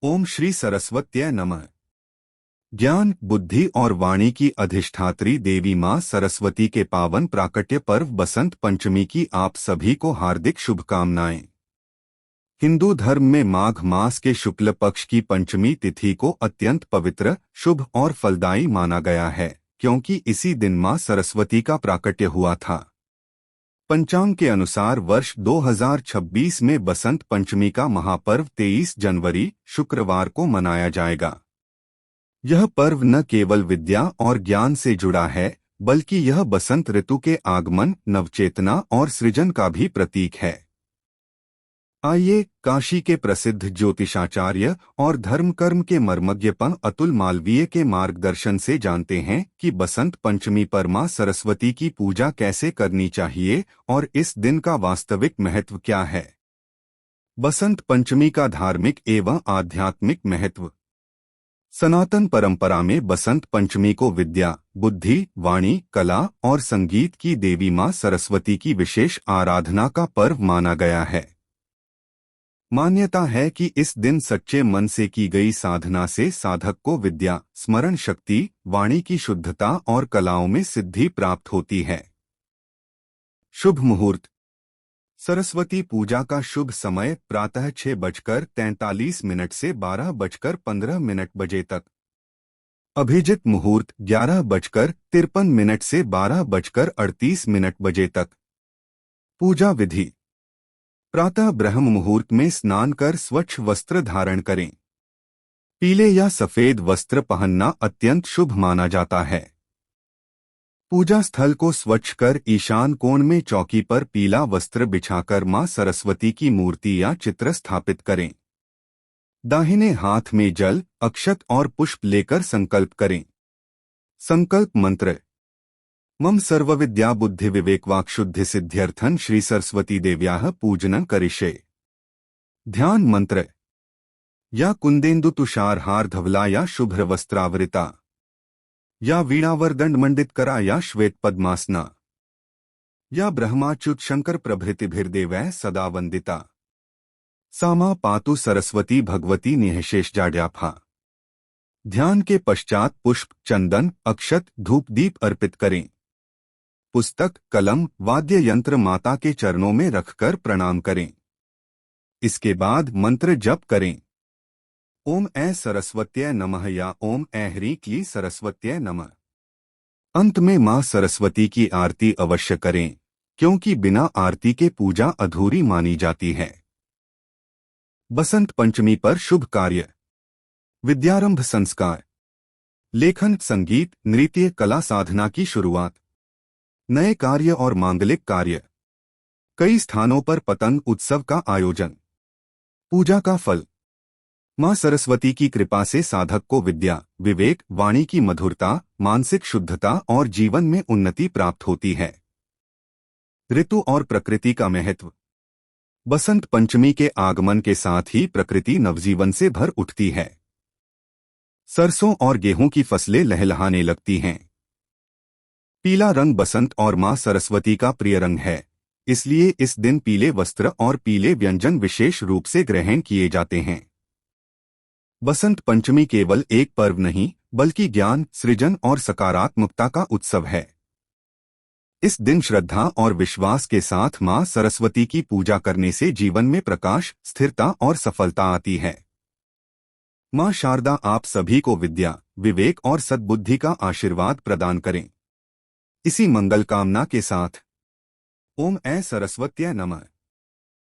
ओम श्री सरस्वत्यै नमः। ज्ञान, बुद्धि और वाणी की अधिष्ठात्री देवी मां सरस्वती के पावन प्राकट्य पर्व बसंत पंचमी की आप सभी को हार्दिक शुभकामनाएं। हिंदू धर्म में माघ मास के शुक्ल पक्ष की पंचमी तिथि को अत्यंत पवित्र, शुभ और फलदायी माना गया है, क्योंकि इसी दिन मां सरस्वती का प्राकट्य हुआ था। पंचांग के अनुसार वर्ष 2026 में बसंत पंचमी का महापर्व 23 जनवरी शुक्रवार को मनाया जाएगा। यह पर्व न केवल विद्या और ज्ञान से जुड़ा है, बल्कि यह बसंत ऋतु के आगमन, नवचेतना और सृजन का भी प्रतीक है। आइए काशी के प्रसिद्ध ज्योतिषाचार्य और धर्म कर्म के मर्मज्ञपन अतुल मालवीय के मार्गदर्शन से जानते हैं कि बसंत पंचमी पर मां सरस्वती की पूजा कैसे करनी चाहिए और इस दिन का वास्तविक महत्व क्या है। बसंत पंचमी का धार्मिक एवं आध्यात्मिक महत्व। सनातन परंपरा में बसंत पंचमी को विद्या, बुद्धि, वाणी, कला और संगीत की देवी मां सरस्वती की विशेष आराधना का पर्व माना गया है। मान्यता है कि इस दिन सच्चे मन से की गई साधना से साधक को विद्या, स्मरण शक्ति, वाणी की शुद्धता और कलाओं में सिद्धि प्राप्त होती है। शुभ मुहूर्त। सरस्वती पूजा का शुभ समय प्रातः 6:43 से 12:15 बजे तक। अभिजित मुहूर्त 11:53 से 12:38 बजे तक। पूजा विधि। प्रातः ब्रह्म मुहूर्त में स्नान कर स्वच्छ वस्त्र धारण करें। पीले या सफेद वस्त्र पहनना अत्यंत शुभ माना जाता है। पूजा स्थल को स्वच्छ कर ईशान कोण में चौकी पर पीला वस्त्र बिछाकर मां सरस्वती की मूर्ति या चित्र स्थापित करें। दाहिने हाथ में जल, अक्षत और पुष्प लेकर संकल्प करें। संकल्प मंत्र। मम सर्वविद्या बुद्धि विवेक वाक्शुद्धि सिद्ध्यर्थन श्री सरस्वती देव्याः पूजनं करिष्ये। ध्यान मंत्र। या कुंदेन्दु तुषारहार धवला या शुभ्र वस्त्रावृता, या वीणावरदंड मंडित करा या श्वेत पद्मासना, या ब्रह्माच्युत शंकर प्रभृतिभिर्देवैः सदा वंदिता। सामा पातु सरस्वती भगवती निःशेषजाड्याफा। ध्यान के पश्चात पुष्प, चंदन, अक्षत, धूप दीप अर्पित करें। पुस्तक, कलम, वाद्य यंत्र माता के चरणों में रखकर प्रणाम करें। इसके बाद मंत्र जप करें। ओम ऐ सरस्वत्यै नमः या ओम ऐ ह्रीं क्लीं सरस्वत्यै नमः। अंत में मां सरस्वती की आरती अवश्य करें, क्योंकि बिना आरती के पूजा अधूरी मानी जाती है। बसंत पंचमी पर शुभ कार्य। विद्यारंभ संस्कार। लेखन, संगीत, नृत्य, कला साधना की शुरुआत। नए कार्य और मांगलिक कार्य। कई स्थानों पर पतंग उत्सव का आयोजन। पूजा का फल। मां सरस्वती की कृपा से साधक को विद्या, विवेक, वाणी की मधुरता, मानसिक शुद्धता और जीवन में उन्नति प्राप्त होती है। ऋतु और प्रकृति का महत्व। बसंत पंचमी के आगमन के साथ ही प्रकृति नवजीवन से भर उठती है। सरसों और गेहूं की फसलें लहलहाने लगती हैं। पीला रंग बसंत और मां सरस्वती का प्रिय रंग है, इसलिए इस दिन पीले वस्त्र और पीले व्यंजन विशेष रूप से ग्रहण किए जाते हैं। बसंत पंचमी केवल एक पर्व नहीं, बल्कि ज्ञान, सृजन और सकारात्मकता का उत्सव है। इस दिन श्रद्धा और विश्वास के साथ मां सरस्वती की पूजा करने से जीवन में प्रकाश, स्थिरता और सफलता आती है। मां शारदा आप सभी को विद्या, विवेक और सद्बुद्धि का आशीर्वाद प्रदान करें। इसी मंगल कामना के साथ ओम ऐ सरस्वत्यै नमः।